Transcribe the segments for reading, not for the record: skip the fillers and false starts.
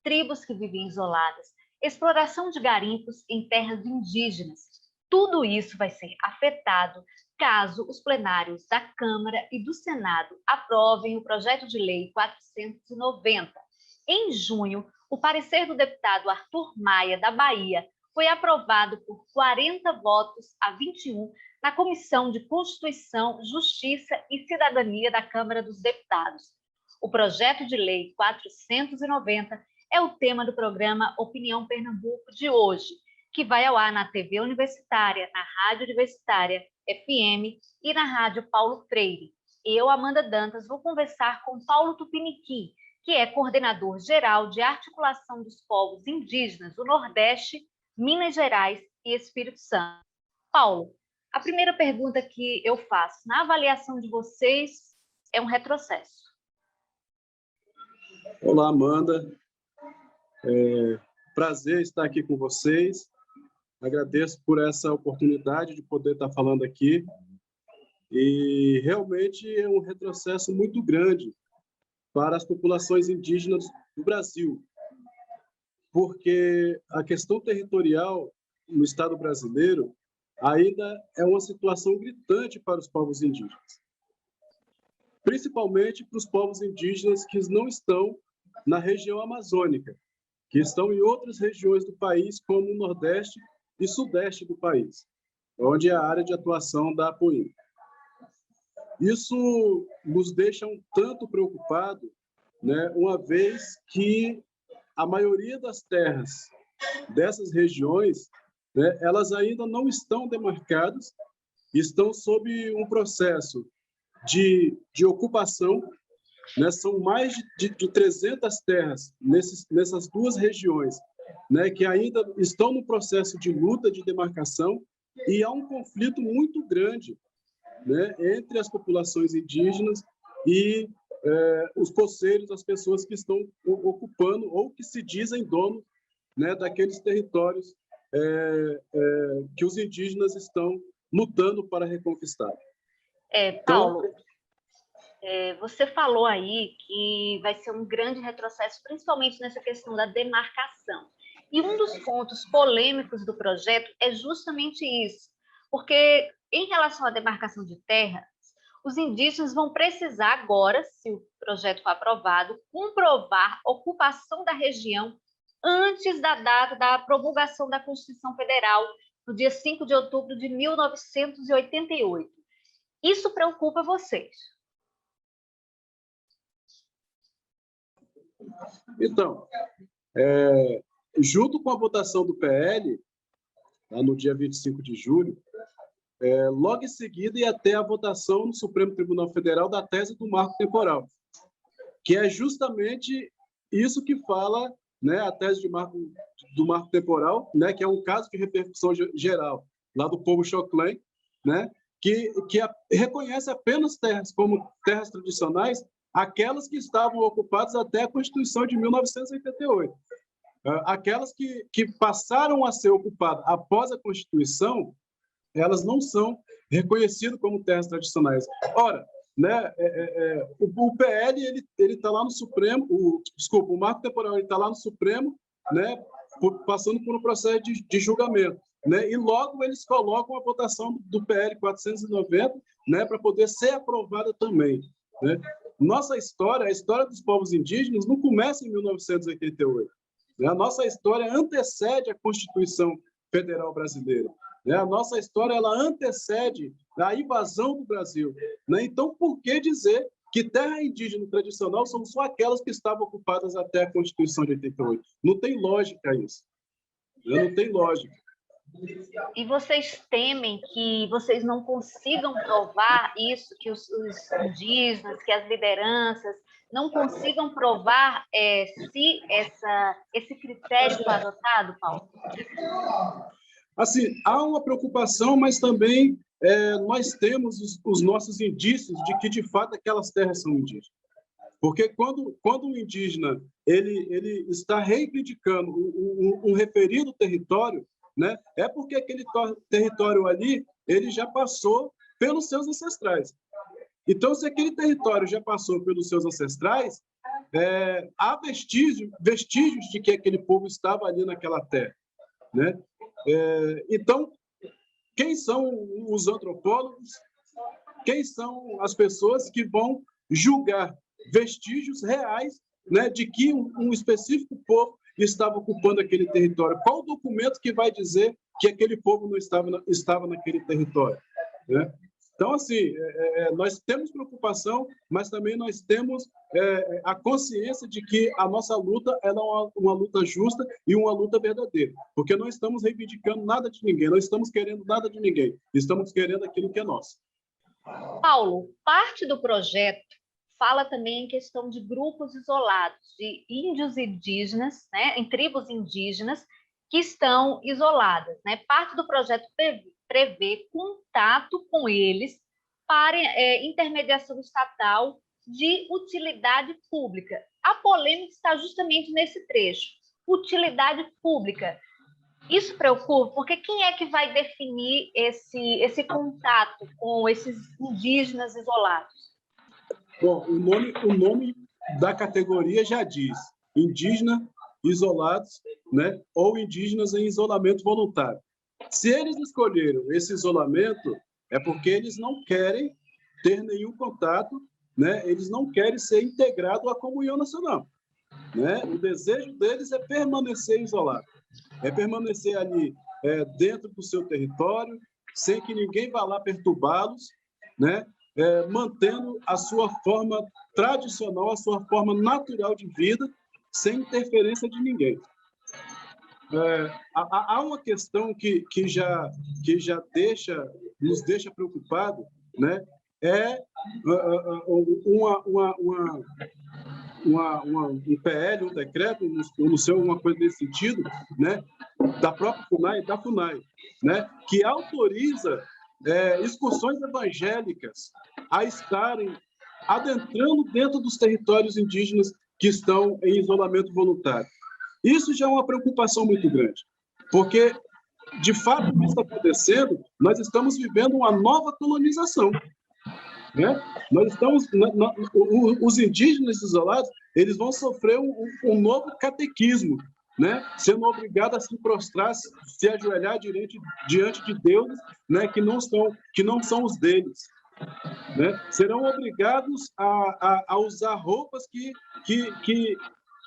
tribos que vivem isoladas, exploração de garimpos em terras indígenas. Tudo isso vai ser afetado caso os plenários da Câmara e do Senado aprovem o projeto de lei 490. Em junho, o parecer do deputado Arthur Maia, da Bahia, foi aprovado por 40 votos a 21 na Comissão de Constituição, Justiça e Cidadania da Câmara dos Deputados. O projeto de lei 490 é o tema do programa Opinião Pernambuco de hoje, que vai ao ar na TV Universitária, na Rádio Universitária FM e na Rádio Paulo Freire. Eu, Amanda Dantas, vou conversar com Paulo Tupiniquim, que é coordenador geral de articulação dos povos indígenas do Nordeste, Minas Gerais e Espírito Santo. Paulo, a primeira pergunta que eu faço, na avaliação de vocês, é um retrocesso? Olá, Amanda. Prazer estar aqui com vocês. Agradeço por essa oportunidade de poder estar falando aqui. E realmente é um retrocesso muito grande para as populações indígenas do Brasil, porque a questão territorial no Estado brasileiro ainda é uma situação gritante para os povos indígenas, principalmente para os povos indígenas que não estão na região amazônica, que estão em outras regiões do país, como o Nordeste e Sudeste do país, onde é a área de atuação da APOIM. Isso nos deixa um tanto preocupados, né, uma vez que a maioria das terras dessas regiões, né, elas ainda não estão demarcadas, estão sob um processo de ocupação, né, são mais de 300 terras nessas duas regiões, né, que ainda estão no processo de luta de demarcação, e há um conflito muito grande, né, entre as populações indígenas e os poceiros, as pessoas que estão ocupando ou que se dizem donos, né, daqueles territórios que os indígenas estão lutando para reconquistar. Paulo, você falou aí que vai ser um grande retrocesso, principalmente nessa questão da demarcação. E um dos pontos polêmicos do projeto é justamente isso, porque em relação à demarcação de terras, os indígenas vão precisar agora, se o projeto for aprovado, comprovar ocupação da região antes da data da promulgação da Constituição Federal, no dia 5 de outubro de 1988. Isso preocupa vocês? Então, junto com a votação do PL, lá no dia 25 de julho, logo em seguida ia ter a votação no Supremo Tribunal Federal da tese do marco temporal, que é justamente isso que fala, né, a tese do marco temporal, né, que é um caso de repercussão geral lá do povo Xoclen, né, que reconhece apenas terras como terras tradicionais, aquelas que estavam ocupadas até a Constituição de 1988. Aquelas que passaram a ser ocupadas após a Constituição, elas não são reconhecidas como terras tradicionais. Ora, né, o PL ele está lá no Supremo, o marco temporal ele está lá no Supremo, né, passando por um processo de julgamento, né, e logo eles colocam a votação do PL 490, né, para poder ser aprovada também, né. Nossa história, a história dos povos indígenas, não começa em 1988. Né? A nossa história antecede a Constituição Federal Brasileira. Né? A nossa história ela antecede a invasão do Brasil. Né? Então, por que dizer que terra indígena tradicional são só aquelas que estavam ocupadas até a Constituição de 88? Não tem lógica isso. Né? Não tem lógica. E vocês temem que vocês não consigam provar isso, que os indígenas, que as lideranças não consigam provar se esse critério foi adotado, Paulo? Assim, há uma preocupação, mas também nós temos os nossos indícios de que, de fato, aquelas terras são indígenas. Porque quando o indígena ele está reivindicando um referido território, né, é porque aquele território ali ele já passou pelos seus ancestrais. Então, se aquele território já passou pelos seus ancestrais, há vestígios de que aquele povo estava ali naquela terra, né? Então, quem são os antropólogos? Quem são as pessoas que vão julgar vestígios reais, né, de que um específico povo estava ocupando aquele território? Qual o documento que vai dizer que aquele povo não estava naquele território, né? Então, assim, nós temos preocupação, mas também nós temos a consciência de que a nossa luta ela é uma luta justa e uma luta verdadeira, porque não estamos reivindicando nada de ninguém, não estamos querendo nada de ninguém, estamos querendo aquilo que é nosso. Paulo, parte do projeto fala também em questão de grupos isolados, de índios e indígenas, né, em tribos indígenas que estão isoladas, né? Parte do projeto prevê contato com eles para intermediação estatal de utilidade pública. A polêmica está justamente nesse trecho, utilidade pública. Isso preocupa, porque quem é que vai definir esse contato com esses indígenas isolados? Bom, o nome da categoria já diz, indígena isolados, né, ou indígenas em isolamento voluntário. Se eles escolheram esse isolamento, é porque eles não querem ter nenhum contato, né? Eles não querem ser integrados à comunhão nacional, né? O desejo deles é permanecer isolado, é permanecer ali dentro do seu território, sem que ninguém vá lá perturbá-los, né? Mantendo a sua forma tradicional, a sua forma natural de vida, sem interferência de ninguém. Há uma questão que já nos deixa preocupado, né? Um PL, um decreto, não sei, uma coisa nesse sentido, né? Da própria FUNAI, da FUNAI, né? Que autoriza excursões evangélicas a estarem adentrando dentro dos territórios indígenas que estão em isolamento voluntário. Isso já é uma preocupação muito grande, porque, de fato, o que está acontecendo, nós estamos vivendo uma nova colonização, né? Os indígenas isolados, eles vão sofrer um novo catequismo, né? Sendo obrigados a se prostrar, se ajoelhar diante de deuses, né? que não são os deles, né? Serão obrigados a usar roupas que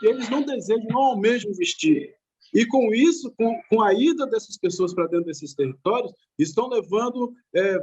eles não desejam, não almejam vestir. E com isso, com a ida dessas pessoas para dentro desses territórios, estão levando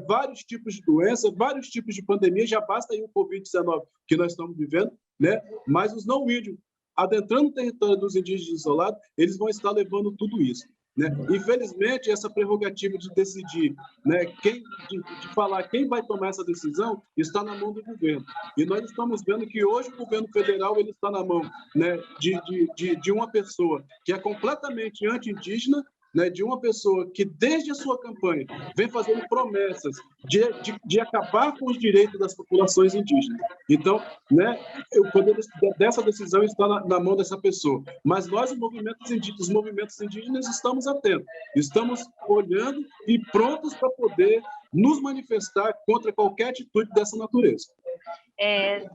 vários tipos de doença, vários tipos de pandemia. Já basta aí o Covid-19 que nós estamos vivendo, né? Mas os não índios, adentrando o território dos indígenas isolados, eles vão estar levando tudo isso, né? Infelizmente, essa prerrogativa de decidir, né, de falar quem vai tomar essa decisão está na mão do governo. E nós estamos vendo que hoje o governo federal ele está na mão, né, de uma pessoa que é completamente anti-indígena, né, de uma pessoa que, desde a sua campanha, vem fazendo promessas de acabar com os direitos das populações indígenas. Então, né, o poder dessa decisão está na mão dessa pessoa. Mas nós, os movimentos indígenas, estamos atentos, estamos olhando e prontos para poder nos manifestar contra qualquer atitude dessa natureza.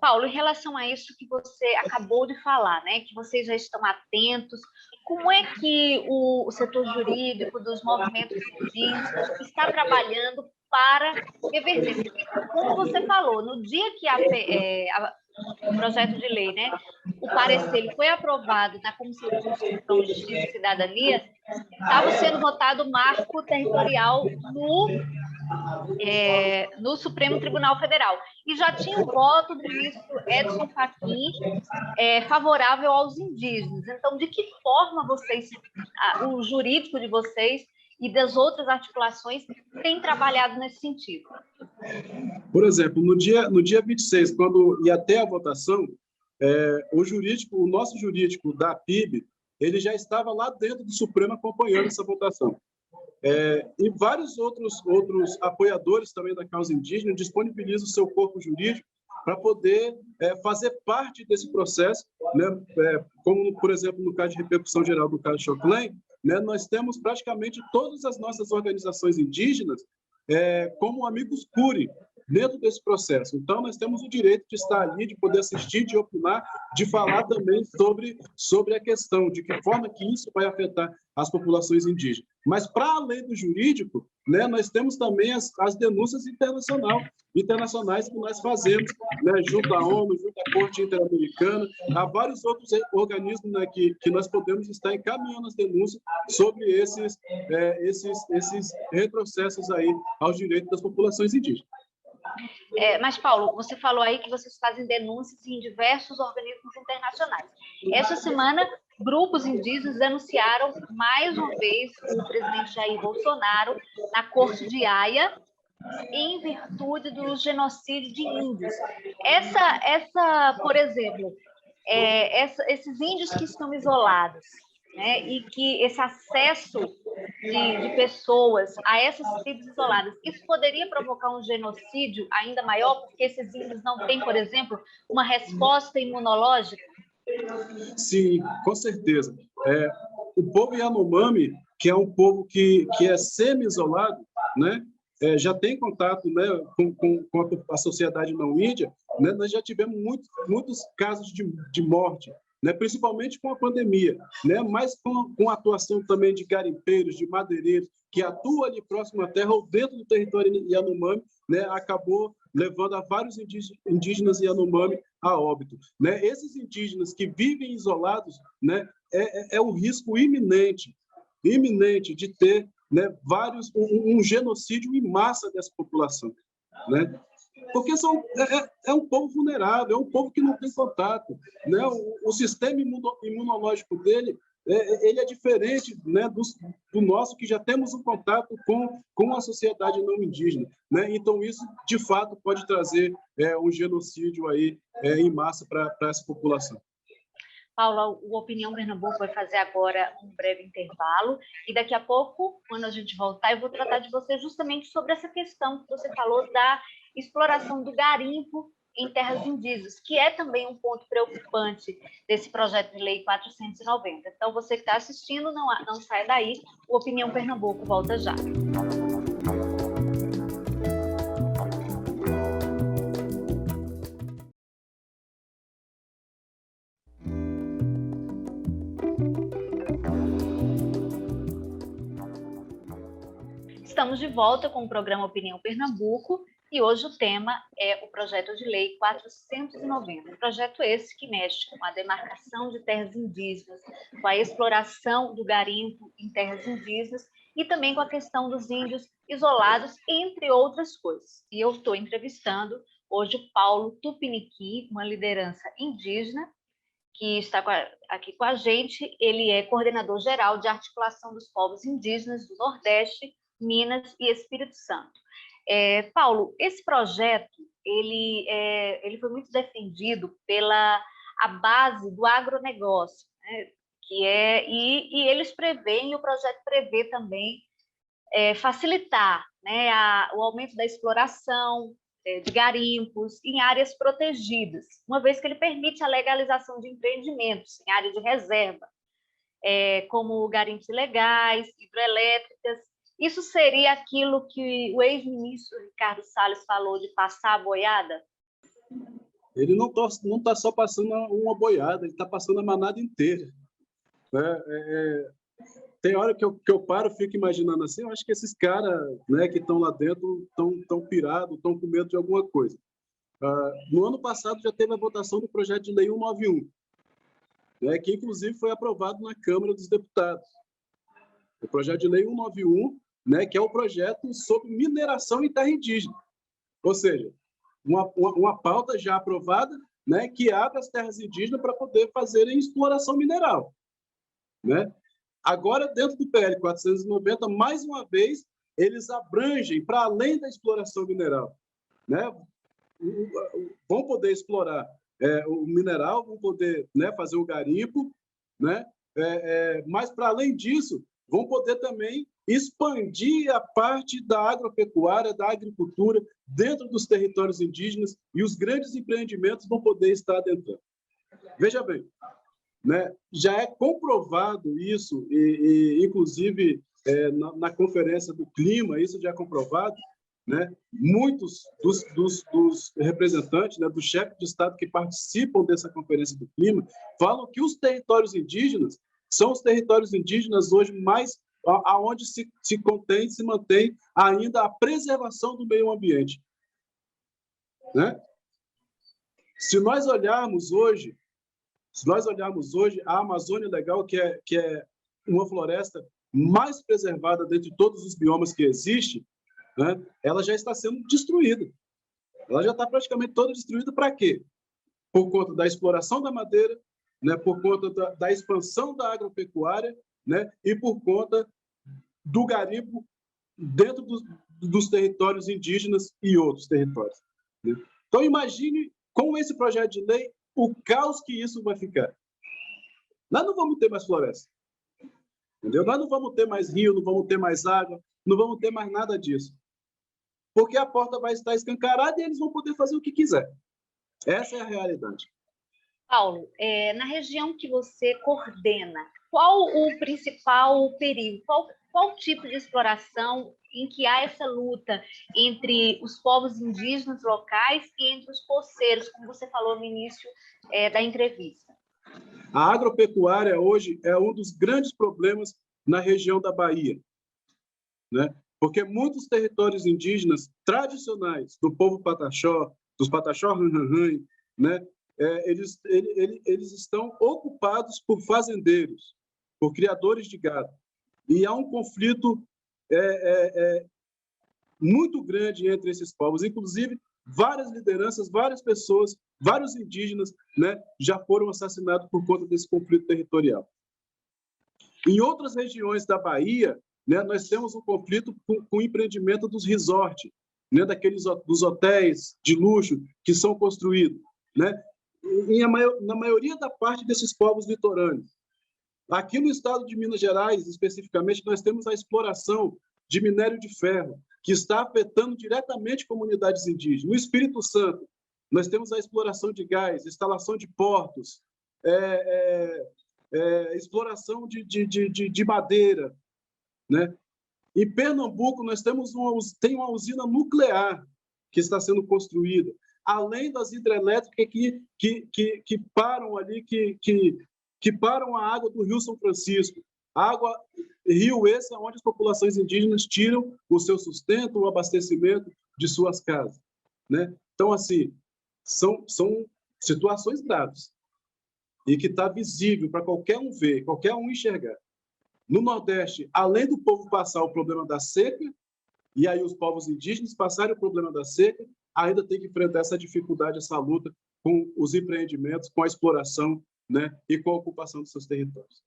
Paulo, em relação a isso que você acabou de falar, né, que vocês já estão atentos, como é que o setor jurídico dos movimentos indígenas está trabalhando para reverter? Porque, como você falou, no dia que o projeto de lei, né, o parecer ele foi aprovado na Comissão de Constituição, Justiça e Cidadania, estava sendo votado o marco territorial no Supremo Tribunal Federal. E já tinha o voto do ministro Edson Fachin favorável aos indígenas. Então, de que forma o jurídico de vocês e das outras articulações têm trabalhado nesse sentido? Por exemplo, no dia 26, quando ia até a votação, o nosso jurídico da PIB, ele já estava lá dentro do Supremo acompanhando essa votação. E vários outros apoiadores também da causa indígena disponibilizam o seu corpo jurídico para poder fazer parte desse processo, né? Como, por exemplo, no caso de repercussão geral do caso Choclen, né? Nós temos praticamente todas as nossas organizações indígenas como amigos curi, dentro desse processo. Então, nós temos o direito de estar ali, de poder assistir, de opinar, de falar também sobre a questão, de que forma que isso vai afetar as populações indígenas. Mas, para além do jurídico, né, nós temos também as denúncias internacionais que nós fazemos, né, junto à ONU, junto à Corte Interamericana, há vários outros organismos, né, que nós podemos estar encaminhando as denúncias sobre esses retrocessos aí aos direitos das populações indígenas. Mas, Paulo, você falou aí que vocês fazem denúncias em diversos organismos internacionais. Essa semana, grupos indígenas denunciaram mais uma vez o presidente Jair Bolsonaro na Corte de Haia, em virtude do genocídio de índios. Por exemplo, esses índios que estão isolados, né, e que esse acesso de pessoas a essas tribos isoladas, isso poderia provocar um genocídio ainda maior, porque esses índios não têm, por exemplo, uma resposta imunológica? Sim, com certeza. O povo Yanomami, que é um povo que é semi-isolado, né, já tem contato, né, com a sociedade não índia, né, nós já tivemos muitos casos de morte, né, principalmente com a pandemia, né, mas com a atuação também de garimpeiros, de madeireiros, que atuam ali próximo à terra ou dentro do território Yanomami, né, acabou levando a vários indígenas Yanomami a óbito. Né? Esses indígenas que vivem isolados, né, é um risco iminente de ter, né, um genocídio em massa dessa população, né? Porque é um povo vulnerável, é um povo que não tem contato, né? O sistema imunológico dele ele é diferente, né, do nosso, que já temos um contato com a sociedade não indígena, né? Então isso de fato pode trazer um genocídio aí em massa para essa população. Paulo, o Opinião Pernambuco vai fazer agora um breve intervalo e daqui a pouco, quando a gente voltar, eu vou tratar de você justamente sobre essa questão que você falou da exploração do garimpo em terras indígenas, que é também um ponto preocupante desse projeto de lei 490. Então, você que está assistindo, não saia daí, o Opinião Pernambuco volta já. Estamos de volta com o programa Opinião Pernambuco e hoje o tema é o projeto de lei 490. Um projeto esse que mexe com a demarcação de terras indígenas, com a exploração do garimpo em terras indígenas e também com a questão dos índios isolados, entre outras coisas. E eu estou entrevistando hoje o Paulo Tupiniqui, uma liderança indígena, que está aqui com a gente. Ele é coordenador geral de articulação dos povos indígenas do Nordeste, Minas e Espírito Santo. Paulo, esse projeto ele foi muito defendido pela a base do agronegócio, né, e eles prevêem, o projeto prevê também facilitar, né, o aumento da exploração de garimpos em áreas protegidas, uma vez que ele permite a legalização de empreendimentos em área de reserva, como garimpos ilegais, hidrelétricas. Isso seria aquilo que o ex-ministro Ricardo Salles falou de passar a boiada? Ele não está só passando uma boiada, ele está passando a manada inteira. Né? Tem hora que eu paro e fico imaginando assim, eu acho que esses caras, né, que estão lá dentro estão pirados, estão com medo de alguma coisa. No ano passado já teve a votação do projeto de lei 191, né, que inclusive foi aprovado na Câmara dos Deputados. O projeto de lei 191, né, que é o projeto sobre mineração em terra indígena. Ou seja, uma pauta já aprovada, né, que abre as terras indígenas para poder fazerem exploração mineral. Né? Agora, dentro do PL 490, mais uma vez, eles abrangem para além da exploração mineral. Né? Vão poder explorar o mineral, vão poder, né, fazer o garimpo, né? Mas, para além disso, vão poder também expandir a parte da agropecuária, da agricultura, dentro dos territórios indígenas, e os grandes empreendimentos vão poder estar adentrando. Veja bem, né, já é comprovado isso, e inclusive na Conferência do Clima, isso já é comprovado, né? Muitos dos representantes, né, dos chefes de Estado que participam dessa Conferência do Clima, falam que os territórios indígenas são os territórios indígenas hoje mais aonde se contém, se mantém ainda a preservação do meio ambiente, né? Se nós olharmos hoje a Amazônia Legal, que é uma floresta mais preservada dentre todos os biomas que existem, né, ela já está sendo destruída. Ela já está praticamente toda destruída para quê? Por conta da exploração da madeira, né, por conta da expansão da agropecuária, né, e por conta do garimpo dentro dos territórios indígenas e outros territórios, né? Então, imagine, com esse projeto de lei, o caos que isso vai ficar. Nós não vamos ter mais floresta, entendeu? Nós não vamos ter mais rio, não vamos ter mais água, não vamos ter mais nada disso. Porque a porta vai estar escancarada e eles vão poder fazer o que quiser. Essa é a realidade. Paulo, na região que você coordena, qual o principal perigo? Qual tipo de exploração em que há essa luta entre os povos indígenas locais e entre os poceiros, como você falou no início da entrevista? A agropecuária hoje é um dos grandes problemas na região da Bahia, né? Porque muitos territórios indígenas tradicionais do povo Pataxó, dos Pataxó Ranranhan, né? Eles estão ocupados por fazendeiros, por criadores de gado. E há um conflito muito grande entre esses povos. Inclusive, várias lideranças, várias pessoas, vários indígenas, né, já foram assassinados por conta desse conflito territorial. Em outras regiões da Bahia, né, nós temos um conflito com o empreendimento dos resorts, né, dos hotéis de luxo que são construídos, né, na maioria da parte desses povos litorâneos. Aqui no estado de Minas Gerais, especificamente, nós temos a exploração de minério de ferro, que está afetando diretamente comunidades indígenas. No Espírito Santo, nós temos a exploração de gás, instalação de portos, exploração de madeira, né? Em Pernambuco, nós temos uma usina nuclear que está sendo construída, além das hidrelétricas que param ali, que param a água do Rio São Francisco. Rio esse onde as populações indígenas tiram o seu sustento, o abastecimento de suas casas, né? Então, assim, são situações graves e que está visível para qualquer um ver, qualquer um enxergar. No Nordeste, além do povo passar o problema da seca, e aí os povos indígenas passarem o problema da seca, ainda tem que enfrentar essa dificuldade, essa luta com os empreendimentos, com a exploração, né, e com a ocupação dos seus territórios.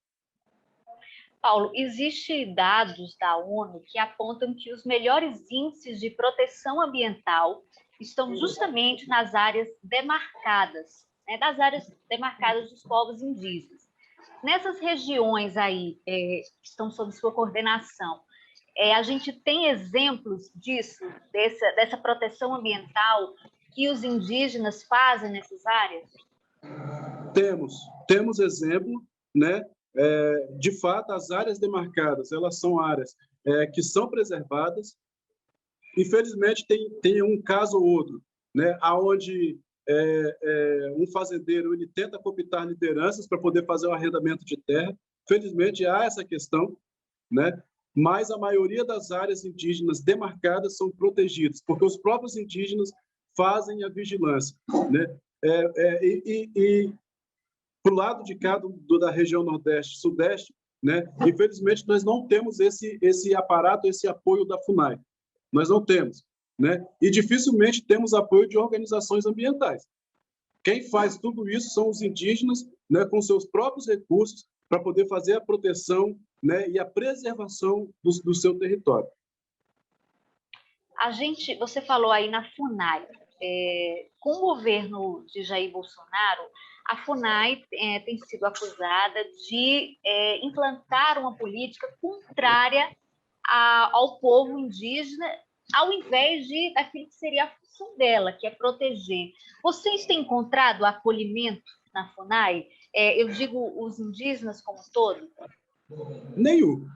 Paulo, existem dados da ONU que apontam que os melhores índices de proteção ambiental estão justamente nas áreas demarcadas, né, das áreas demarcadas dos povos indígenas. Nessas regiões aí que estão sob sua coordenação, a gente tem exemplos disso, dessa proteção ambiental que os indígenas fazem nessas áreas? Temos exemplo, né? De fato, as áreas demarcadas, elas são áreas que são preservadas. Infelizmente, tem um caso ou outro, né? Onde um fazendeiro ele tenta cooptar lideranças para poder fazer o arrendamento de terra. Felizmente, há essa questão, né? Mas a maioria das áreas indígenas demarcadas são protegidas, porque os próprios indígenas fazem a vigilância, né? Para o lado de cá da região Nordeste, Sudeste, né? Infelizmente, nós não temos esse aparato, esse apoio da FUNAI. Nós não temos, né? E dificilmente temos apoio de organizações ambientais. Quem faz tudo isso são os indígenas, né, com seus próprios recursos, para poder fazer a proteção, né, e a preservação do seu território. Você falou aí na FUNAI. Com o governo de Jair Bolsonaro, a FUNAI tem sido acusada de implantar uma política contrária ao povo indígena, ao invés daquilo que seria a função dela, que é proteger. Vocês têm encontrado acolhimento na FUNAI? Eu digo os indígenas como um todo? Nenhum.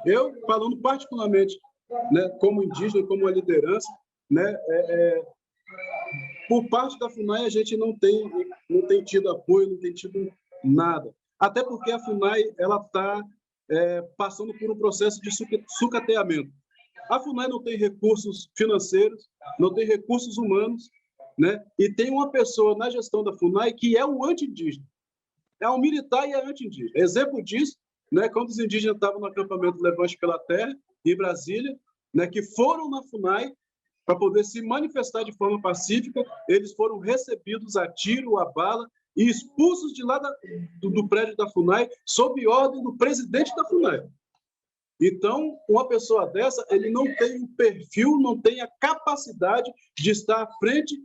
Eu, falando particularmente né, como indígena, como uma liderança, né, por parte da FUNAI, a gente não tem tido apoio, não tem tido nada. Até porque a FUNAI está passando por um processo de sucateamento. A FUNAI não tem recursos financeiros, não tem recursos humanos, né? E tem uma pessoa na gestão da FUNAI que é um anti-indígena. É um militar e é anti-indígena. Exemplo disso, né, quando os indígenas estavam no acampamento Levante pela Terra, em Brasília, né, que foram na FUNAI para poder se manifestar de forma pacífica, eles foram recebidos a tiro, a bala e expulsos de lá do prédio da FUNAI sob ordem do presidente da FUNAI. Então, uma pessoa dessa, ele não tem o perfil, não tem a capacidade de estar à frente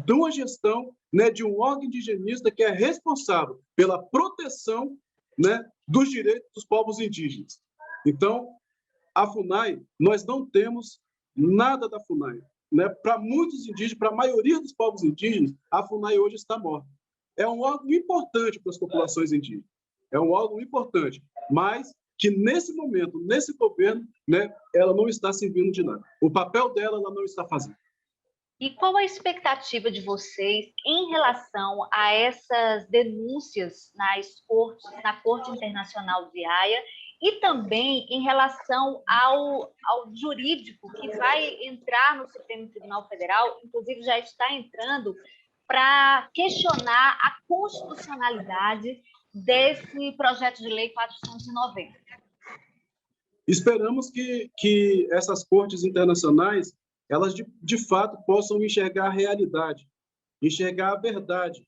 de uma gestão, né, de um órgão indigenista que é responsável pela proteção, né, dos direitos dos povos indígenas. Então, a FUNAI, nós não temos nada da FUNAI. Né? Para muitos indígenas, para a maioria dos povos indígenas, a FUNAI hoje está morta. É um órgão importante para as populações indígenas. É um órgão importante, mas que nesse momento, nesse governo, né, ela não está servindo de nada. O papel dela, ela não está fazendo. E qual a expectativa de vocês em relação a essas denúncias na Corte Internacional de Haia e também em relação ao jurídico que vai entrar no Supremo Tribunal Federal, inclusive já está entrando, para questionar a constitucionalidade desse projeto de lei 490? Esperamos que essas cortes internacionais, elas de fato possam enxergar a realidade, enxergar a verdade,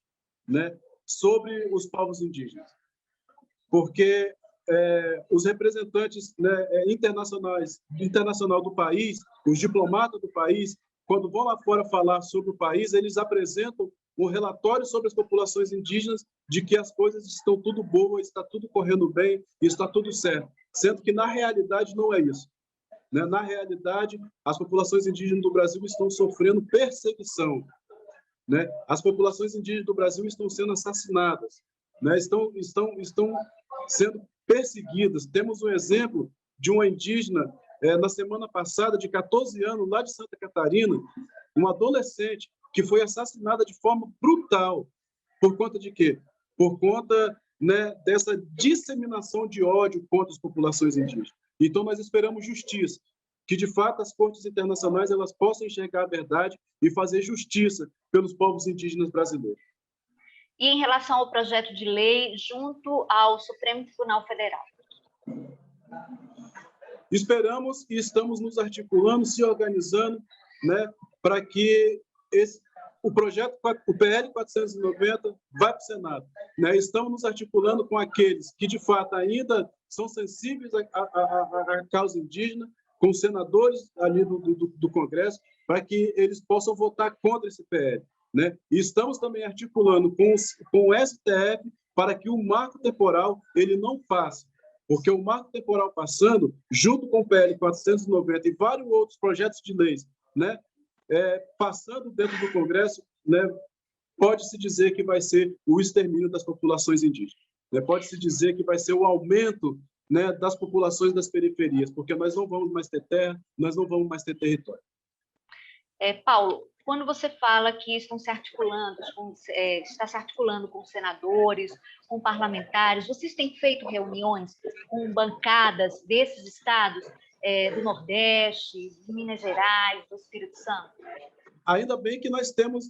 né, sobre os povos indígenas. Porque os representantes, né, internacional do país, os diplomatas do país, quando vão lá fora falar sobre o país, eles apresentam um relatório sobre as populações indígenas de que as coisas estão tudo boas, está tudo correndo bem, está tudo certo, sendo que na realidade não é isso. Né? Na realidade, as populações indígenas do Brasil estão sofrendo perseguição. Né? As populações indígenas do Brasil estão sendo assassinadas, né? Estão sendo perseguidas. Temos um exemplo de uma indígena, na semana passada, de 14 anos, lá de Santa Catarina, uma adolescente que foi assassinada de forma brutal. Por conta de quê? Por conta, né, dessa disseminação de ódio contra as populações indígenas. Então, nós esperamos justiça, que, de fato, as cortes internacionais elas possam enxergar a verdade e fazer justiça pelos povos indígenas brasileiros. E em relação ao projeto de lei junto ao Supremo Tribunal Federal? Esperamos e estamos nos articulando, se organizando, né, para que o projeto, o PL 490, vá para o Senado. Né? Estamos nos articulando com aqueles que, de fato, ainda são sensíveis à causa indígena, com os senadores ali do Congresso, para que eles possam votar contra esse PL. Né? E estamos também articulando com o STF para que o marco temporal ele não passe, porque o marco temporal passando, junto com o PL 490 e vários outros projetos de leis, né, passando dentro do Congresso, né, pode-se dizer que vai ser o extermínio das populações indígenas. Né? Pode-se dizer que vai ser o aumento, né, das populações das periferias, porque nós não vamos mais ter terra, nós não vamos mais ter território. Paulo, quando você fala que estão se articulando, está se articulando com senadores, com parlamentares, vocês têm feito reuniões com bancadas desses estados, do Nordeste, de Minas Gerais, do Espírito Santo? Ainda bem que nós temos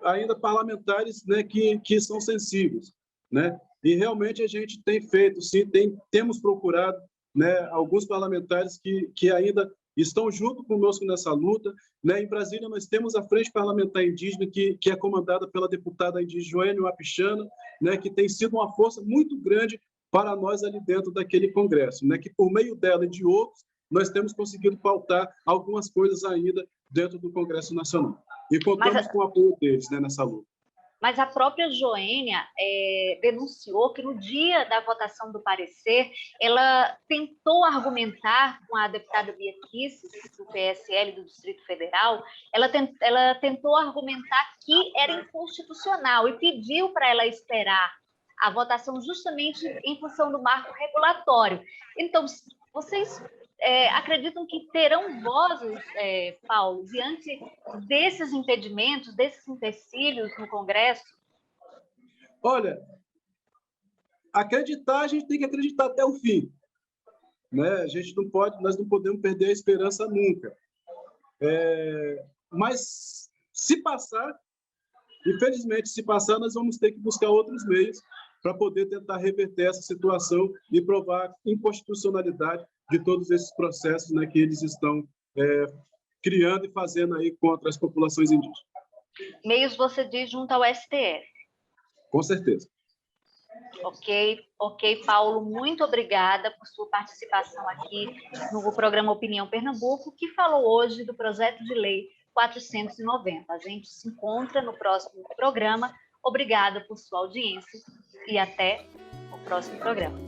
ainda parlamentares, né, que são sensíveis, né? E realmente a gente tem feito, sim, temos procurado, né, alguns parlamentares que ainda estão junto conosco nessa luta. Né? Em Brasília, nós temos a Frente Parlamentar Indígena, que é comandada pela deputada indígena Joênia Wapichana, né, que tem sido uma força muito grande para nós ali dentro daquele Congresso, né, que por meio dela e de outros, nós temos conseguido pautar algumas coisas ainda dentro do Congresso Nacional. E contamos com o apoio deles, né, nessa luta. Mas a própria Joênia denunciou que no dia da votação do parecer, ela tentou argumentar com a deputada Bia Kicis, do PSL do Distrito Federal, ela tentou argumentar que era inconstitucional e pediu para ela esperar a votação justamente em função do marco regulatório. Então, vocês acreditam que terão vozes, Paulo, diante desses impedimentos, desses empecilhos no Congresso? Olha, acreditar, a gente tem que acreditar até o fim, né? Nós não podemos perder a esperança nunca. Mas se passar, infelizmente, se passar, nós vamos ter que buscar outros meios para poder tentar reverter essa situação e provar a inconstitucionalidade de todos esses processos, né, que eles estão criando e fazendo aí contra as populações indígenas. Meios, você diz, junto ao STF. Com certeza. Ok, Paulo, muito obrigada por sua participação aqui no programa Opinião Pernambuco, que falou hoje do projeto de lei 490. A gente se encontra no próximo programa. Obrigada por sua audiência e até o próximo programa.